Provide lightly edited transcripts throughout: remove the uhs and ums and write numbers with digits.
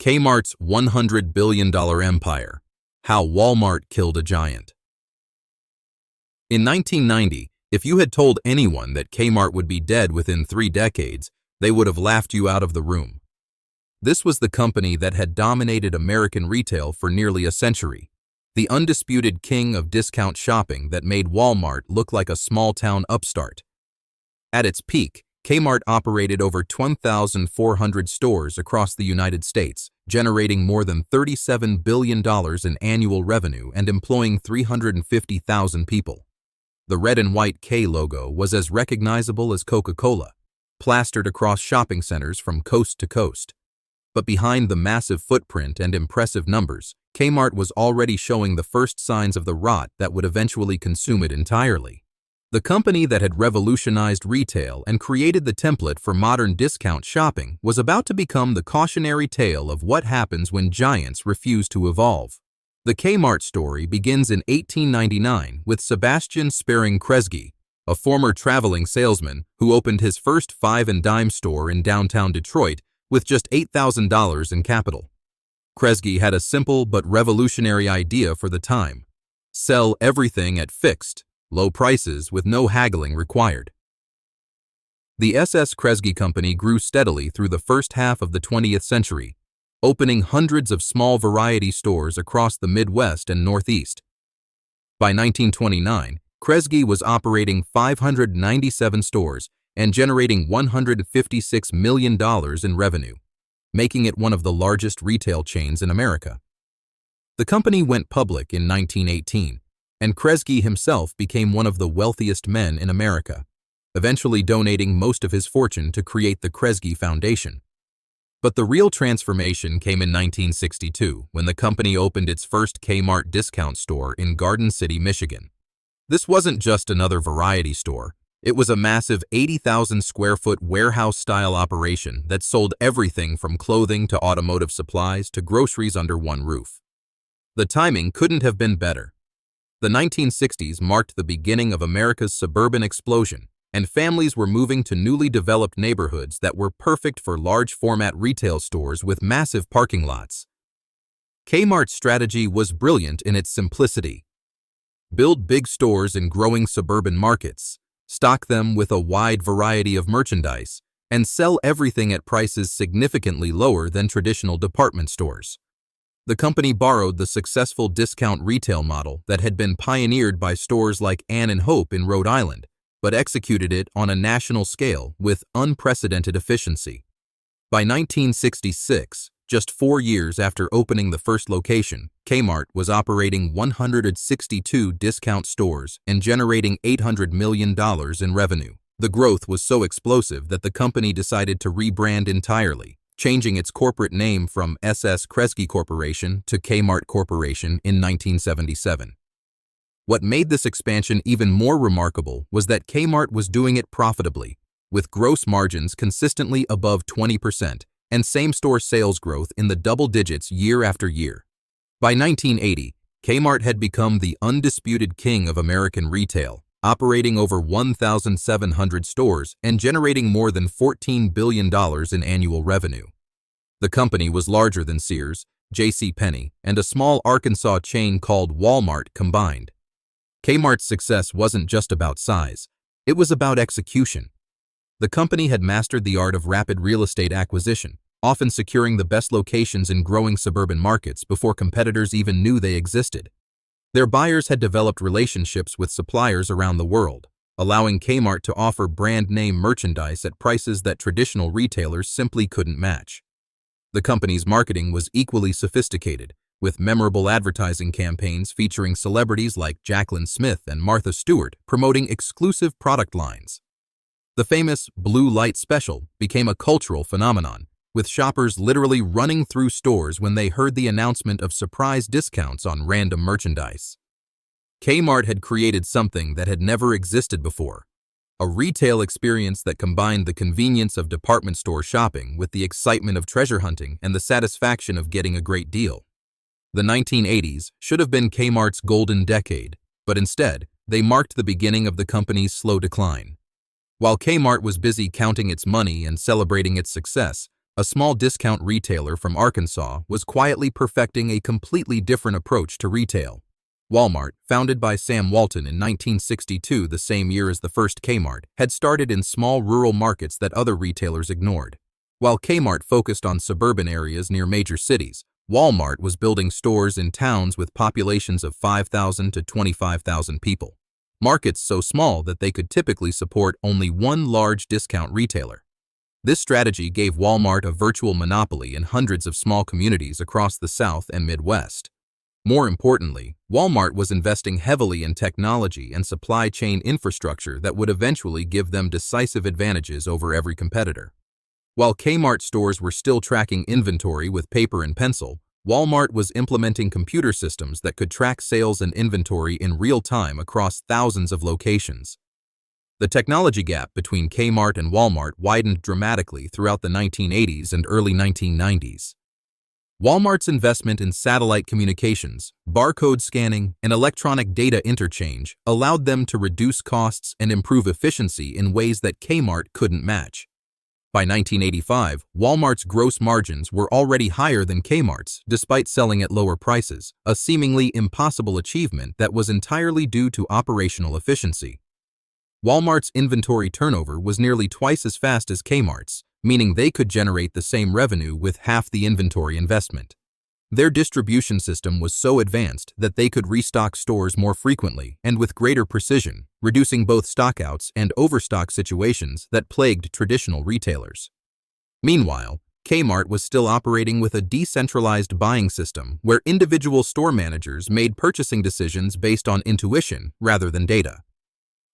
Kmart's $100 billion empire. How Walmart killed a giant. In 1990, if you had told anyone that Kmart would be dead within 3 decades, they would have laughed you out of the room. This was the company that had dominated American retail for nearly a century, the undisputed king of discount shopping that made Walmart look like a small-town upstart. At its peak, Kmart operated over 1,400 stores across the United States, generating more than $37 billion in annual revenue and employing 350,000 people. The red and white K logo was as recognizable as Coca-Cola, plastered across shopping centers from coast to coast. But behind the massive footprint and impressive numbers, Kmart was already showing the first signs of the rot that would eventually consume it entirely. The company that had revolutionized retail and created the template for modern discount shopping was about to become the cautionary tale of what happens when giants refuse to evolve. The Kmart story begins in 1899 with Sebastian Sparing Kresge, a former traveling salesman who opened his first 5-and-dime store in downtown Detroit with just $8,000 in capital. Kresge had a simple but revolutionary idea for the time: sell everything at fixed, low prices with no haggling required. The SS Kresge Company grew steadily through the first half of the 20th century, opening hundreds of small variety stores across the Midwest and Northeast. By 1929, Kresge was operating 597 stores and generating $156 million in revenue, making it one of the largest retail chains in America. The company went public in 1918, and Kresge himself became one of the wealthiest men in America, eventually donating most of his fortune to create the Kresge Foundation. But the real transformation came in 1962 when the company opened its first Kmart discount store in Garden City, Michigan. This wasn't just another variety store. It was a massive 80,000-square-foot warehouse-style operation that sold everything from clothing to automotive supplies to groceries under one roof. The timing couldn't have been better. The 1960s marked the beginning of America's suburban explosion, and families were moving to newly developed neighborhoods that were perfect for large-format retail stores with massive parking lots. Kmart's strategy was brilliant in its simplicity. Build big stores in growing suburban markets, stock them with a wide variety of merchandise, and sell everything at prices significantly lower than traditional department stores. The company borrowed the successful discount retail model that had been pioneered by stores like Ann and Hope in Rhode Island, but executed it on a national scale with unprecedented efficiency. By 1966, just 4 years after opening the first location, Kmart was operating 162 discount stores and generating $800 million in revenue. The growth was so explosive that the company decided to rebrand entirely, changing its corporate name from SS Kresge Corporation to Kmart Corporation in 1977. What made this expansion even more remarkable was that Kmart was doing it profitably, with gross margins consistently above 20% and same-store sales growth in the double digits year after year. By 1980, Kmart had become the undisputed king of American retail, operating over 1,700 stores and generating more than $14 billion in annual revenue. The company was larger than Sears, JCPenney, and a small Arkansas chain called Walmart combined. Kmart's success wasn't just about size, it was about execution. The company had mastered the art of rapid real estate acquisition, often securing the best locations in growing suburban markets before competitors even knew they existed. Their buyers had developed relationships with suppliers around the world, allowing Kmart to offer brand-name merchandise at prices that traditional retailers simply couldn't match. The company's marketing was equally sophisticated, with memorable advertising campaigns featuring celebrities like Jaclyn Smith and Martha Stewart promoting exclusive product lines. The famous Blue Light Special became a cultural phenomenon, with shoppers literally running through stores when they heard the announcement of surprise discounts on random merchandise. Kmart had created something that had never existed before, a retail experience that combined the convenience of department store shopping with the excitement of treasure hunting and the satisfaction of getting a great deal. The 1980s should have been Kmart's golden decade, but instead, they marked the beginning of the company's slow decline. While Kmart was busy counting its money and celebrating its success, a small discount retailer from Arkansas, was quietly perfecting a completely different approach to retail. Walmart, founded by Sam Walton in 1962, the same year as the first Kmart, had started in small rural markets that other retailers ignored. While Kmart focused on suburban areas near major cities, Walmart was building stores in towns with populations of 5,000 to 25,000 people. Markets so small that they could typically support only one large discount retailer. This strategy gave Walmart a virtual monopoly in hundreds of small communities across the South and Midwest. More importantly, Walmart was investing heavily in technology and supply chain infrastructure that would eventually give them decisive advantages over every competitor. While Kmart stores were still tracking inventory with paper and pencil, Walmart was implementing computer systems that could track sales and inventory in real time across thousands of locations. The technology gap between Kmart and Walmart widened dramatically throughout the 1980s and early 1990s. Walmart's investment in satellite communications, barcode scanning, and electronic data interchange allowed them to reduce costs and improve efficiency in ways that Kmart couldn't match. By 1985, Walmart's gross margins were already higher than Kmart's, despite selling at lower prices, a seemingly impossible achievement that was entirely due to operational efficiency. Walmart's inventory turnover was nearly twice as fast as Kmart's, meaning they could generate the same revenue with half the inventory investment. Their distribution system was so advanced that they could restock stores more frequently and with greater precision, reducing both stockouts and overstock situations that plagued traditional retailers. Meanwhile, Kmart was still operating with a decentralized buying system where individual store managers made purchasing decisions based on intuition rather than data.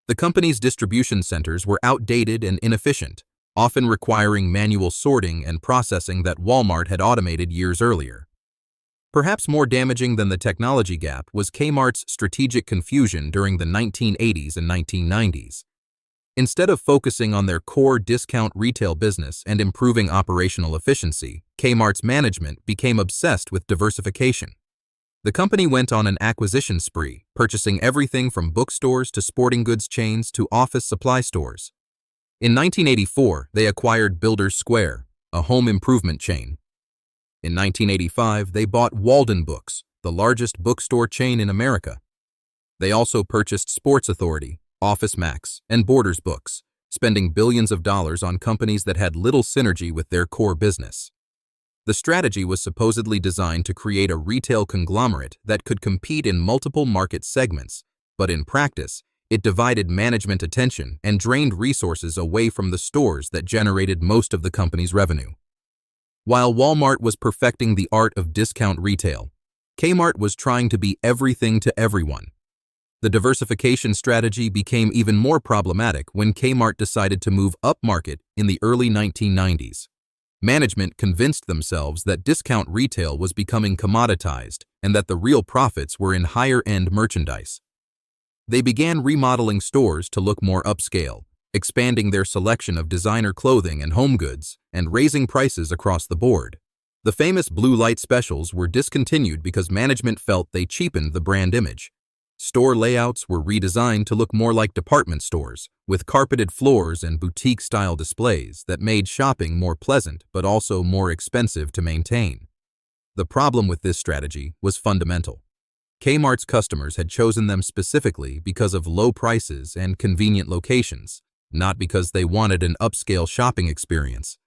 The company's distribution centers were outdated and inefficient, often requiring manual sorting and processing that Walmart had automated years earlier. Perhaps more damaging than the technology gap was Kmart's strategic confusion during the 1980s and 1990s. Instead of focusing on their core discount retail business and improving operational efficiency, Kmart's management became obsessed with diversification. The company went on an acquisition spree, purchasing everything from bookstores to sporting goods chains to office supply stores. In 1984, they acquired Builders Square, a home improvement chain. In 1985, they bought Walden Books, the largest bookstore chain in America. They also purchased Sports Authority, Office Max, and Borders Books, spending billions of dollars on companies that had little synergy with their core business. The strategy was supposedly designed to create a retail conglomerate that could compete in multiple market segments, but in practice, it divided management attention and drained resources away from the stores that generated most of the company's revenue. While Walmart was perfecting the art of discount retail, Kmart was trying to be everything to everyone. The diversification strategy became even more problematic when Kmart decided to move upmarket in the early 1990s. Management convinced themselves that discount retail was becoming commoditized and that the real profits were in higher-end merchandise. They began remodeling stores to look more upscale, expanding their selection of designer clothing and home goods, and raising prices across the board. The famous blue light specials were discontinued because management felt they cheapened the brand image. Store layouts were redesigned to look more like department stores, with carpeted floors and boutique-style displays that made shopping more pleasant but also more expensive to maintain. The problem with this strategy was fundamental. Kmart's customers had chosen them specifically because of low prices and convenient locations, not because they wanted an upscale shopping experience.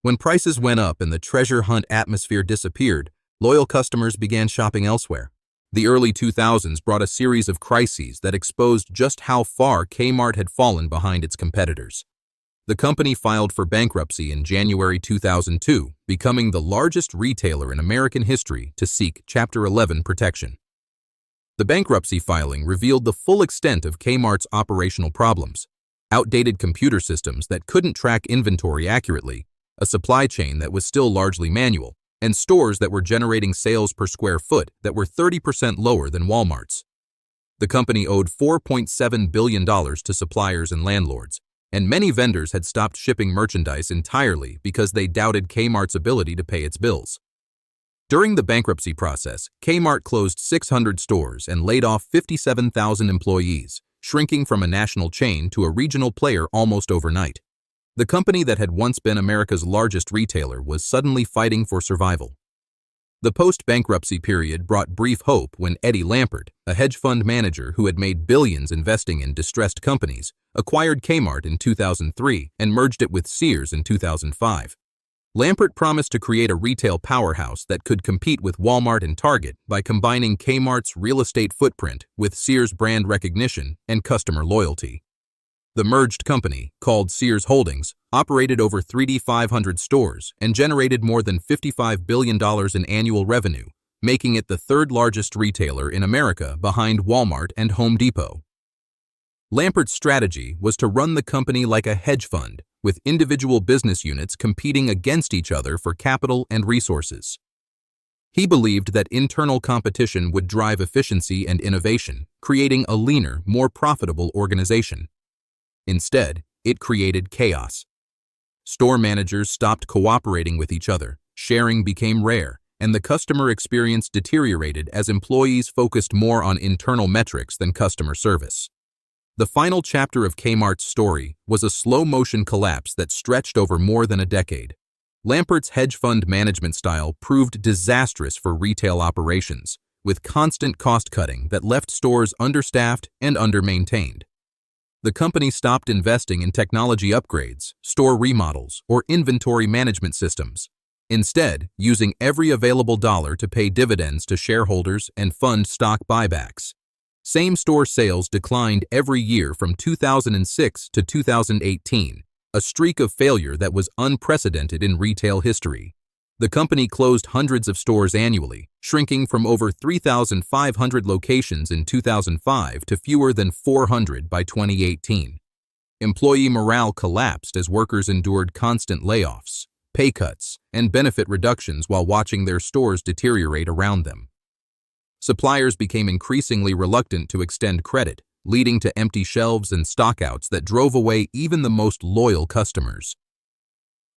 When prices went up and the treasure hunt atmosphere disappeared, loyal customers began shopping elsewhere. The early 2000s brought a series of crises that exposed just how far Kmart had fallen behind its competitors. The company filed for bankruptcy in January 2002, becoming the largest retailer in American history to seek Chapter 11 protection. The bankruptcy filing revealed the full extent of Kmart's operational problems: outdated computer systems that couldn't track inventory accurately, a supply chain that was still largely manual, and stores that were generating sales per square foot that were 30% lower than Walmart's. The company owed $4.7 billion to suppliers and landlords, and many vendors had stopped shipping merchandise entirely because they doubted Kmart's ability to pay its bills. During the bankruptcy process, Kmart closed 600 stores and laid off 57,000 employees, shrinking from a national chain to a regional player almost overnight. The company that had once been America's largest retailer was suddenly fighting for survival. The post-bankruptcy period brought brief hope when Eddie Lampert, a hedge fund manager who had made billions investing in distressed companies, acquired Kmart in 2003 and merged it with Sears in 2005. Lampert promised to create a retail powerhouse that could compete with Walmart and Target by combining Kmart's real estate footprint with Sears' brand recognition and customer loyalty. The merged company, called Sears Holdings, operated over 3,500 stores and generated more than $55 billion in annual revenue, making it the third largest retailer in America behind Walmart and Home Depot. Lampert's strategy was to run the company like a hedge fund, with individual business units competing against each other for capital and resources. He believed that internal competition would drive efficiency and innovation, creating a leaner, more profitable organization. Instead, it created chaos. Store managers stopped cooperating with each other, sharing became rare, and the customer experience deteriorated as employees focused more on internal metrics than customer service. The final chapter of Kmart's story was a slow-motion collapse that stretched over more than a decade. Lampert's hedge fund management style proved disastrous for retail operations, with constant cost-cutting that left stores understaffed and under-maintained. The company stopped investing in technology upgrades, store remodels, or inventory management systems, instead using every available dollar to pay dividends to shareholders and fund stock buybacks. Same-store sales declined every year from 2006 to 2018, a streak of failure that was unprecedented in retail history. The company closed hundreds of stores annually, shrinking from over 3,500 locations in 2005 to fewer than 400 by 2018. Employee morale collapsed as workers endured constant layoffs, pay cuts, and benefit reductions while watching their stores deteriorate around them. Suppliers became increasingly reluctant to extend credit, leading to empty shelves and stockouts that drove away even the most loyal customers.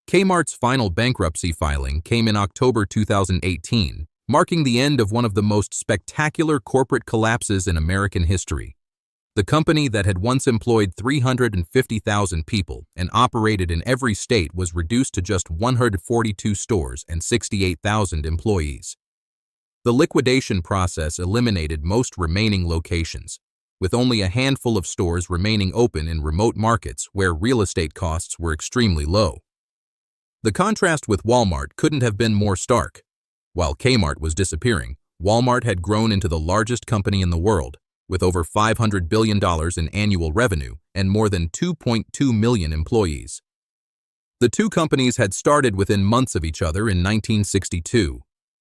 Kmart's final bankruptcy filing came in October 2018, marking the end of one of the most spectacular corporate collapses in American history. The company that had once employed 350,000 people and operated in every state was reduced to just 142 stores and 68,000 employees. The liquidation process eliminated most remaining locations, with only a handful of stores remaining open in remote markets where real estate costs were extremely low. The contrast with Walmart couldn't have been more stark. While Kmart was disappearing, Walmart had grown into the largest company in the world, with over $500 billion in annual revenue and more than 2.2 million employees. The two companies had started within months of each other in 1962,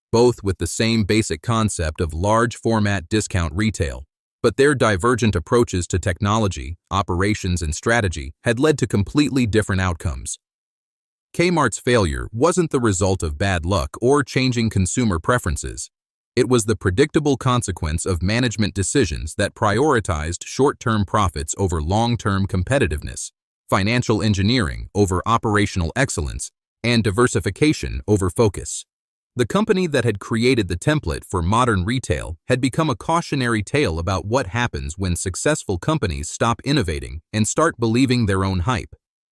both with the same basic concept of large-format discount retail, but their divergent approaches to technology, operations, and strategy had led to completely different outcomes. Kmart's failure wasn't the result of bad luck or changing consumer preferences. It was the predictable consequence of management decisions that prioritized short-term profits over long-term competitiveness, financial engineering over operational excellence, and diversification over focus. The company that had created the template for modern retail had become a cautionary tale about what happens when successful companies stop innovating and start believing their own hype.